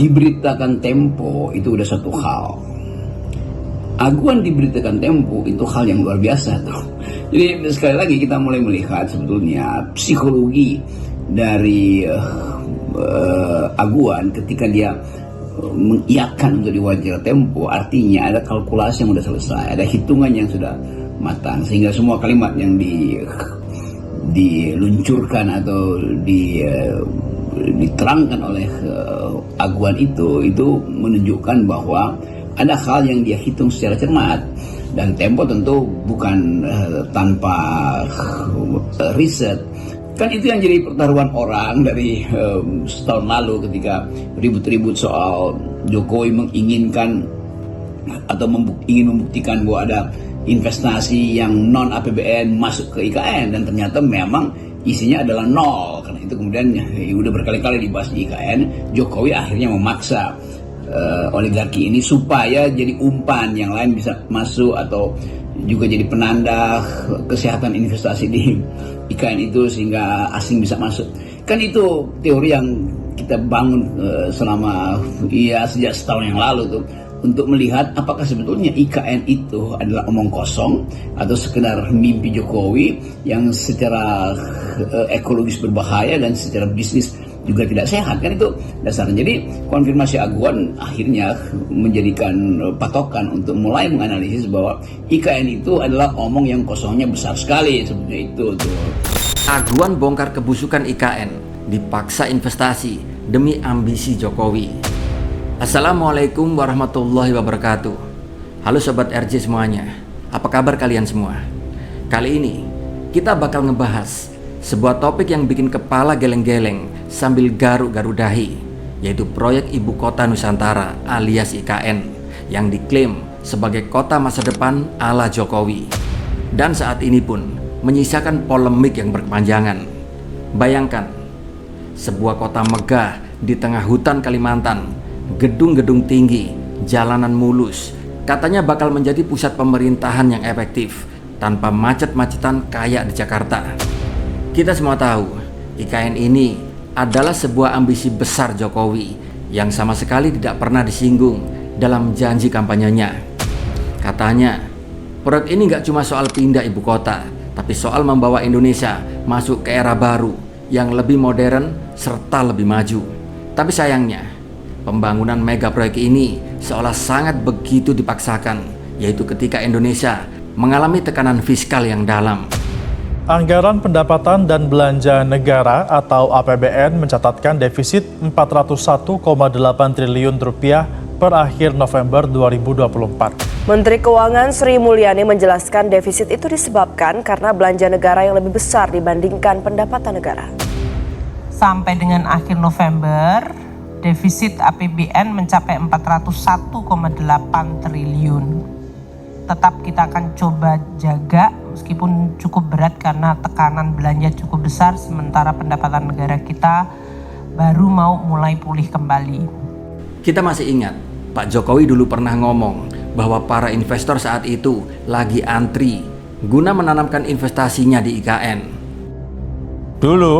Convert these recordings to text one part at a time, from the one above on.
diberitakan Tempo itu udah satu hal. Aguan diberitakan Tempo itu hal yang luar biasa tuh. Jadi sekali lagi kita mulai melihat sebetulnya psikologi dari Aguan ketika dia mengiyakan untuk diwawancara Tempo, artinya ada kalkulasi yang sudah selesai, ada hitungan yang sudah matang, sehingga semua kalimat yang diluncurkan atau diterangkan oleh Aguan itu menunjukkan bahwa ada hal yang dia hitung secara cermat. Dan Tempo tentu bukan tanpa riset. Kan itu yang jadi pertaruhan orang dari setahun lalu ketika ribut-ribut soal Jokowi menginginkan atau ingin membuktikan bahwa ada investasi yang non APBN masuk ke IKN, dan ternyata memang isinya adalah nol. Karena itu kemudian udah berkali-kali dibahas di IKN, Jokowi akhirnya memaksa oligarki ini supaya jadi umpan yang lain bisa masuk atau juga jadi penanda kesehatan investasi di IKN itu sehingga asing bisa masuk. Kan itu teori yang kita bangun selama sejak setahun yang lalu tuh, untuk melihat apakah sebetulnya IKN itu adalah omong kosong atau sekedar mimpi Jokowi yang secara ekologis berbahaya dan secara bisnis juga tidak sehat. Kan itu dasarnya. Jadi konfirmasi Aguan akhirnya menjadikan patokan untuk mulai menganalisis bahwa IKN itu adalah omong yang kosongnya besar sekali sebenarnya itu tuh. Aguan bongkar kebusukan IKN, dipaksa investasi demi ambisi Jokowi. Assalamualaikum warahmatullahi wabarakatuh. Halo Sobat RJ semuanya, apa kabar kalian semua? Kali ini kita bakal ngebahas sebuah topik yang bikin kepala geleng-geleng sambil garuk-garuk dahi, yaitu proyek Ibu Kota Nusantara alias IKN yang diklaim sebagai kota masa depan ala Jokowi, dan saat ini pun menyisakan polemik yang berkepanjangan. Bayangkan, sebuah kota megah di tengah hutan Kalimantan, gedung-gedung tinggi, jalanan mulus, katanya bakal menjadi pusat pemerintahan yang efektif tanpa macet-macetan kayak di Jakarta. Kita semua tahu, IKN ini adalah sebuah ambisi besar Jokowi yang sama sekali tidak pernah disinggung dalam janji kampanyenya. Katanya, proyek ini gak cuma soal pindah ibu kota, tapi soal membawa Indonesia masuk ke era baru yang lebih modern serta lebih maju. Tapi sayangnya, pembangunan mega proyek ini seolah sangat begitu dipaksakan, yaitu ketika Indonesia mengalami tekanan fiskal yang dalam. Anggaran pendapatan dan belanja negara atau APBN mencatatkan defisit 401,8 triliun rupiah per akhir November 2024. Menteri Keuangan Sri Mulyani menjelaskan defisit itu disebabkan karena belanja negara yang lebih besar dibandingkan pendapatan negara. Sampai dengan akhir November, defisit APBN mencapai 401,8 triliun. Tetap kita akan coba jaga meskipun cukup berat karena tekanan belanja cukup besar, sementara pendapatan negara kita baru mau mulai pulih kembali. Kita masih ingat, Pak Jokowi dulu pernah ngomong bahwa para investor saat itu lagi antri guna menanamkan investasinya di IKN. Dulu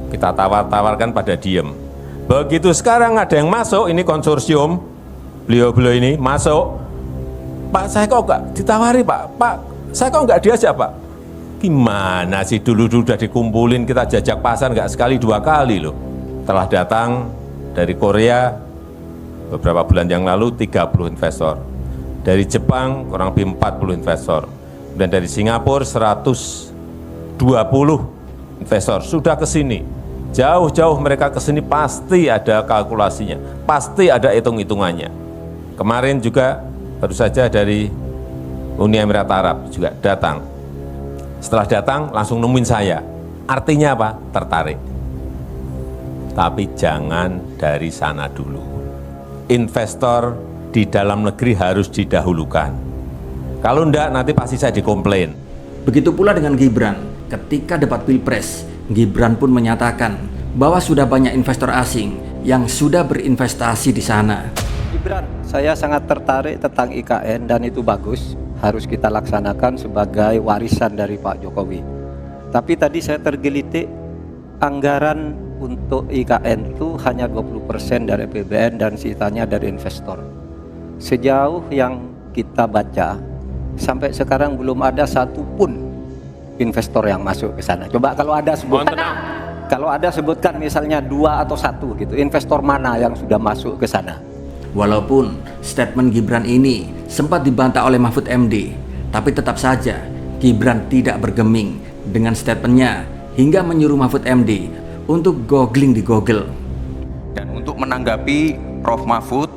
kita tawar-tawarkan pada diem. Begitu sekarang ada yang masuk, ini konsorsium, beliau-beliau ini masuk, Pak saya kok nggak ditawari Pak saya kok nggak diajak Pak. Gimana sih, dulu sudah dikumpulin, kita jajak pasar nggak sekali dua kali loh. Telah datang dari Korea beberapa bulan yang lalu 30 investor. Dari Jepang kurang lebih 40 investor. Dan dari Singapura 120 investor sudah ke sini. Jauh-jauh mereka ke sini pasti ada kalkulasinya, pasti ada hitung-hitungannya. Kemarin juga baru saja dari Uni Emirat Arab juga datang. Setelah datang langsung nemuin saya. Artinya apa? Tertarik. Tapi jangan dari sana dulu. Investor di dalam negeri harus didahulukan. Kalau enggak nanti pasti saya dikomplain. Begitu pula dengan Gibran. Ketika debat Pilpres, Gibran pun menyatakan bahwa sudah banyak investor asing yang sudah berinvestasi di sana. Gibran, saya sangat tertarik tentang IKN dan itu bagus, harus kita laksanakan sebagai warisan dari Pak Jokowi. Tapi tadi saya tergelitik, anggaran untuk IKN itu hanya 20% dari APBN dan sisanya dari investor. Sejauh yang kita baca, sampai sekarang belum ada satupun investor yang masuk ke sana. Coba kalau ada sebutkan, sebutkan misalnya 2 atau 1 gitu, investor mana yang sudah masuk ke sana? Walaupun statement Gibran ini sempat dibantah oleh Mahfud MD, tapi tetap saja Gibran tidak bergeming dengan statementnya hingga menyuruh Mahfud MD untuk googling di Google. Dan untuk menanggapi Prof Mahfud,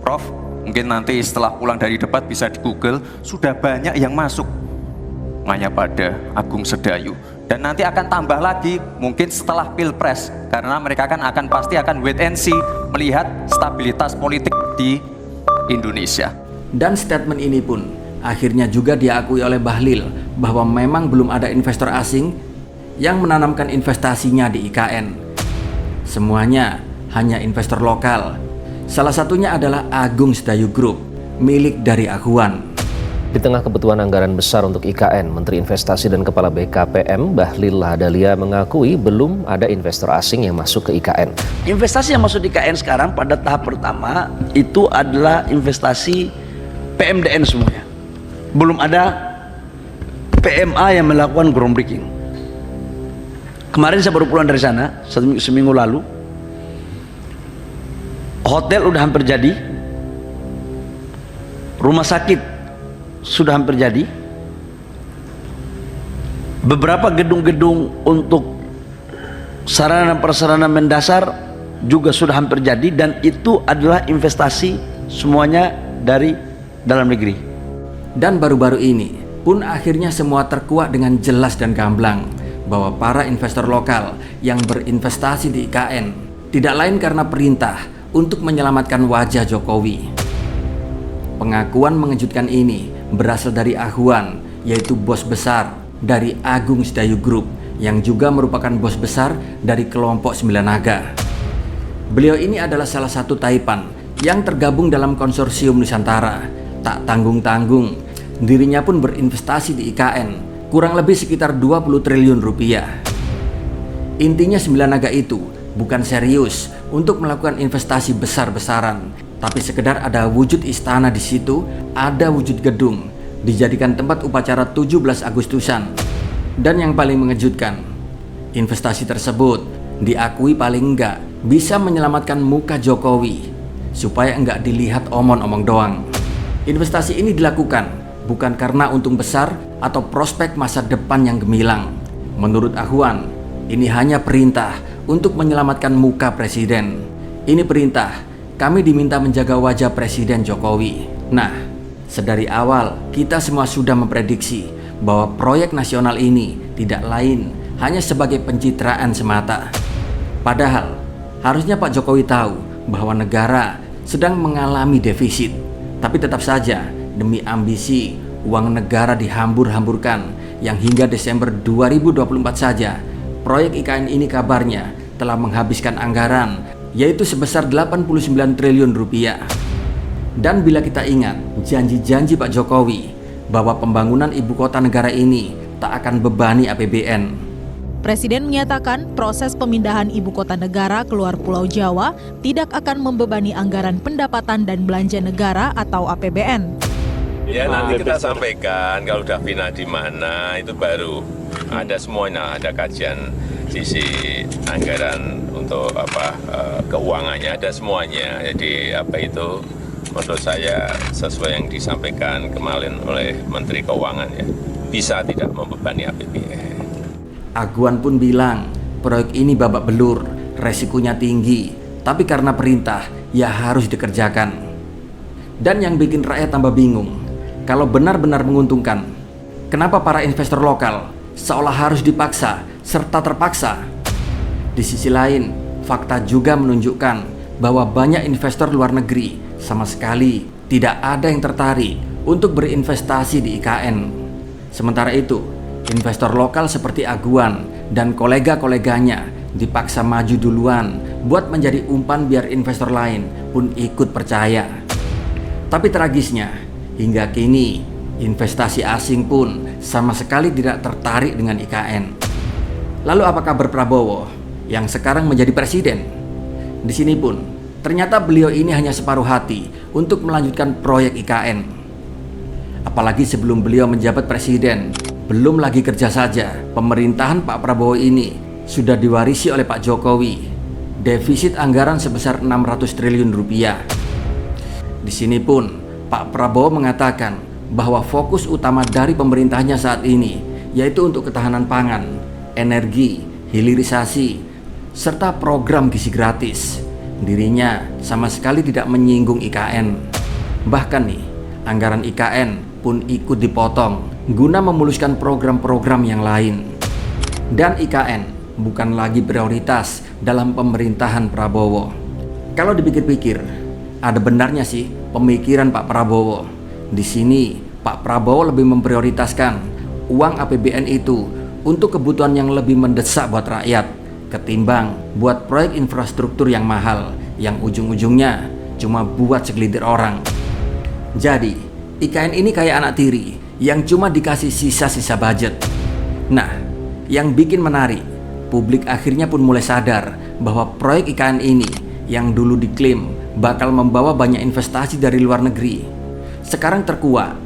Prof mungkin nanti setelah pulang dari debat bisa di Google, sudah banyak yang masuk hanya pada Agung Sedayu. Dan nanti akan tambah lagi mungkin setelah Pilpres, karena mereka akan pasti akan wait and see melihat stabilitas politik di Indonesia. Dan statement ini pun akhirnya juga diakui oleh Bahlil bahwa memang belum ada investor asing yang menanamkan investasinya di IKN. Semuanya hanya investor lokal. Salah satunya adalah Agung Sedayu Group, milik dari Ahwan. Di tengah kebutuhan anggaran besar untuk IKN, Menteri Investasi dan Kepala BKPM Bahlil Lahadalia mengakui belum ada investor asing yang masuk ke IKN. Investasi yang masuk di IKN sekarang pada tahap pertama itu adalah investasi PMDN semuanya. Belum ada PMA yang melakukan groundbreaking. Kemarin saya baru pulang dari sana, seminggu lalu. Hotel udah hampir jadi, rumah sakit sudah hampir jadi, beberapa gedung-gedung untuk sarana dan prasarana mendasar juga sudah hampir jadi, dan itu adalah investasi semuanya dari dalam negeri. Dan baru-baru ini pun akhirnya semua terkuak dengan jelas dan gamblang bahwa para investor lokal yang berinvestasi di IKN tidak lain karena perintah untuk menyelamatkan wajah Jokowi. Pengakuan mengejutkan ini berasal dari Ahwan, yaitu bos besar dari Agung Sedayu Group yang juga merupakan bos besar dari kelompok Sembilan Naga. Beliau ini adalah salah satu taipan yang tergabung dalam konsorsium Nusantara. Tak tanggung-tanggung, dirinya pun berinvestasi di IKN kurang lebih sekitar 20 triliun rupiah. Intinya Sembilan Naga itu bukan serius untuk melakukan investasi besar-besaran, tapi sekedar ada wujud istana di situ, ada wujud gedung, dijadikan tempat upacara 17 Agustusan. Dan yang paling mengejutkan, investasi tersebut diakui paling enggak bisa menyelamatkan muka Jokowi, supaya enggak dilihat omong-omong doang. Investasi ini dilakukan bukan karena untung besar atau prospek masa depan yang gemilang. Menurut Ahwan, ini hanya perintah untuk menyelamatkan muka presiden. Ini perintah, kami diminta menjaga wajah Presiden Jokowi. Nah, sedari awal kita semua sudah memprediksi bahwa proyek nasional ini tidak lain hanya sebagai pencitraan semata. Padahal harusnya Pak Jokowi tahu bahwa negara sedang mengalami defisit. Tapi tetap saja demi ambisi uang negara dihambur-hamburkan, yang hingga Desember 2024 saja proyek IKN ini kabarnya telah menghabiskan anggaran yaitu sebesar 89 triliun rupiah. Dan bila kita ingat janji-janji Pak Jokowi bahwa pembangunan ibu kota negara ini tak akan bebani APBN. Presiden menyatakan proses pemindahan ibu kota negara keluar Pulau Jawa tidak akan membebani anggaran pendapatan dan belanja negara atau APBN. Ya nanti kita sampaikan kalau udah pindah di mana, itu baru ada semuanya, ada kajian sisi anggaran untuk keuangannya, ada semuanya. Jadi itu menurut saya sesuai yang disampaikan kemarin oleh Menteri Keuangan, ya, bisa tidak membebani APBN. Ahwan pun bilang proyek ini babak belur, resikonya tinggi, tapi karena perintah ya harus dikerjakan. Dan yang bikin rakyat tambah bingung, kalau benar-benar menguntungkan, kenapa para investor lokal seolah harus dipaksa serta terpaksa? Di sisi lain, fakta juga menunjukkan bahwa banyak investor luar negeri sama sekali tidak ada yang tertarik untuk berinvestasi di IKN. Sementara itu, investor lokal seperti Ahwan dan kolega-koleganya dipaksa maju duluan buat menjadi umpan biar investor lain pun ikut percaya. Tapi tragisnya, hingga kini investasi asing pun sama sekali tidak tertarik dengan IKN. Lalu apa kabar Prabowo? yang sekarang menjadi presiden. Di sini pun, ternyata beliau ini hanya separuh hati untuk melanjutkan proyek IKN. Apalagi sebelum beliau menjabat presiden, belum lagi kerja saja, pemerintahan Pak Prabowo ini sudah diwarisi oleh Pak Jokowi defisit anggaran sebesar 600 triliun rupiah. Di sini pun Pak Prabowo mengatakan bahwa fokus utama dari pemerintahnya saat ini yaitu untuk ketahanan pangan, energi, hilirisasi, serta program gizi gratis. Dirinya sama sekali tidak menyinggung IKN. Bahkan nih, anggaran IKN pun ikut dipotong guna memuluskan program-program yang lain. Dan IKN bukan lagi prioritas dalam pemerintahan Prabowo. Kalau dipikir-pikir, ada benarnya sih pemikiran Pak Prabowo. Di sini Pak Prabowo lebih memprioritaskan uang APBN itu untuk kebutuhan yang lebih mendesak buat rakyat ketimbang buat proyek infrastruktur yang mahal yang ujung-ujungnya cuma buat segelintir orang. Jadi, IKN ini kayak anak tiri yang cuma dikasih sisa-sisa budget. Nah, yang bikin menarik, publik akhirnya pun mulai sadar bahwa proyek IKN ini yang dulu diklaim bakal membawa banyak investasi dari luar negeri, sekarang terkuak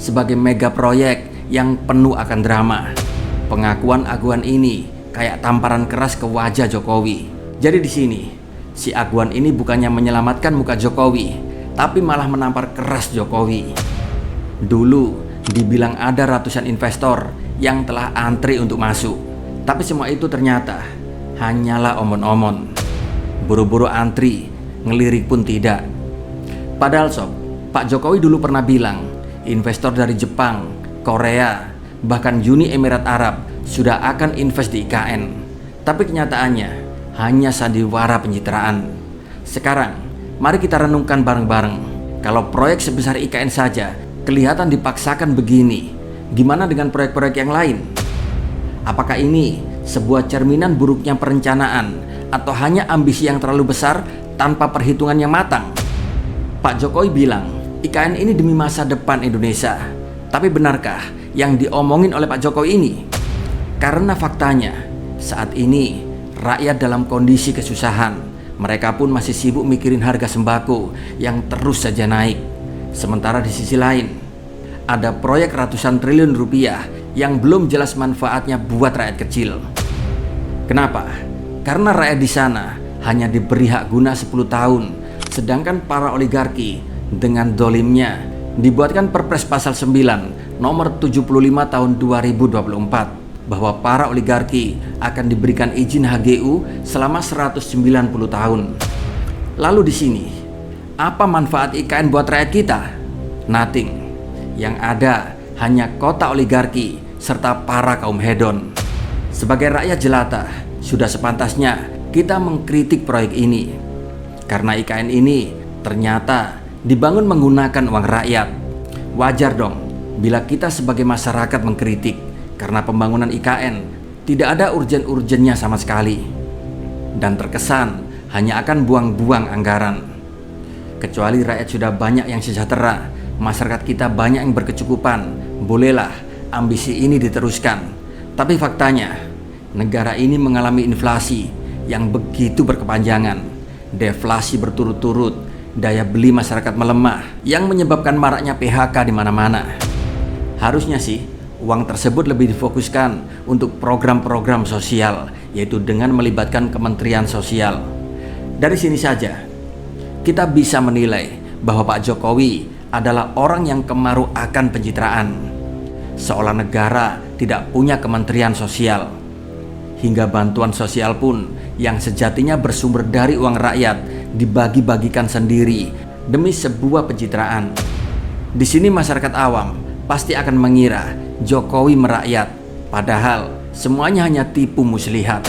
sebagai mega proyek yang penuh akan drama. Pengakuan Aguan ini kayak tamparan keras ke wajah Jokowi. Jadi di sini, si Aguan ini bukannya menyelamatkan muka Jokowi, tapi malah menampar keras Jokowi. Dulu dibilang ada ratusan investor yang telah antri untuk masuk, tapi semua itu ternyata hanyalah omon-omon. Buru-buru antri, ngelirik pun tidak. Padahal sob, Pak Jokowi dulu pernah bilang investor dari Jepang, Korea, bahkan Uni Emirat Arab sudah akan invest di IKN. Tapi kenyataannya hanya sandiwara pencitraan. Sekarang, mari kita renungkan bareng-bareng. Kalau proyek sebesar IKN saja kelihatan dipaksakan begini, gimana dengan proyek-proyek yang lain? Apakah ini sebuah cerminan buruknya perencanaan atau hanya ambisi yang terlalu besar tanpa perhitungan yang matang? Pak Jokowi bilang IKN ini demi masa depan Indonesia. Tapi benarkah yang diomongin oleh Pak Jokowi ini? Karena faktanya saat ini rakyat dalam kondisi kesusahan. Mereka pun masih sibuk mikirin harga sembako yang terus saja naik. Sementara di sisi lain, ada proyek ratusan triliun rupiah yang belum jelas manfaatnya buat rakyat kecil. Kenapa? Karena rakyat di sana hanya diberi hak guna 10 tahun, sedangkan para oligarki dengan dolimnya dibuatkan Perpres Pasal 9 Nomor 75 Tahun 2024 bahwa para oligarki akan diberikan izin HGU selama 190 tahun. Lalu di sini, apa manfaat IKN buat rakyat kita? Nothing. Yang ada hanya kota oligarki serta para kaum hedon. Sebagai rakyat jelata, sudah sepantasnya kita mengkritik proyek ini. Karena IKN ini ternyata dibangun menggunakan uang rakyat. Wajar dong bila kita sebagai masyarakat mengkritik, karena pembangunan IKN tidak ada urgen-urgennya sama sekali. Dan terkesan hanya akan buang-buang anggaran. Kecuali rakyat sudah banyak yang sejahtera, masyarakat kita banyak yang berkecukupan, bolehlah ambisi ini diteruskan. Tapi faktanya, negara ini mengalami inflasi yang begitu berkepanjangan, deflasi berturut-turut, daya beli masyarakat melemah yang menyebabkan maraknya PHK di mana-mana. Harusnya sih uang tersebut lebih difokuskan untuk program-program sosial, yaitu dengan melibatkan Kementerian Sosial. Dari sini saja kita bisa menilai bahwa Pak Jokowi adalah orang yang kemaru akan pencitraan, seolah negara tidak punya Kementerian Sosial. Hingga bantuan sosial pun yang sejatinya bersumber dari uang rakyat dibagi-bagikan sendiri demi sebuah pencitraan. Di sini masyarakat awam pasti akan mengira Jokowi merakyat, padahal semuanya hanya tipu muslihat.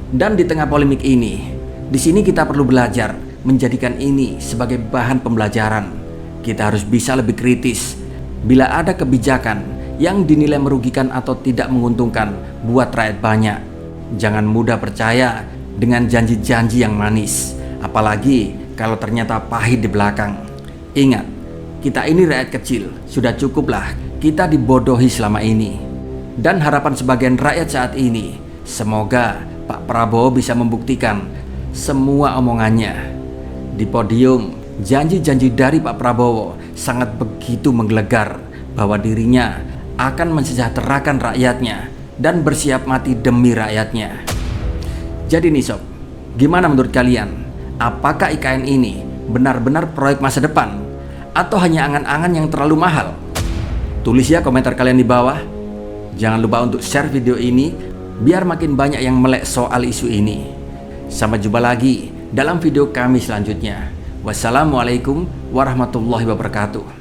Dan di tengah polemik ini, di sini kita perlu belajar menjadikan ini sebagai bahan pembelajaran. Kita harus bisa lebih kritis bila ada kebijakan yang dinilai merugikan atau tidak menguntungkan buat rakyat banyak. Jangan mudah percaya dengan janji-janji yang manis, apalagi kalau ternyata pahit di belakang. Ingat, kita ini rakyat kecil, sudah cukuplah kita dibodohi selama ini. Dan harapan sebagian rakyat saat ini, semoga Pak Prabowo bisa membuktikan semua omongannya. Di podium, janji-janji dari Pak Prabowo sangat begitu menggelegar bahwa dirinya akan mensejahterakan rakyatnya dan bersiap mati demi rakyatnya. Jadi nih sob, gimana menurut kalian? Apakah IKN ini benar-benar proyek masa depan atau hanya angan-angan yang terlalu mahal? Tulis ya komentar kalian di bawah. Jangan lupa untuk share video ini biar makin banyak yang melek soal isu ini. Sampai jumpa lagi dalam video kami selanjutnya. Wassalamualaikum warahmatullahi wabarakatuh.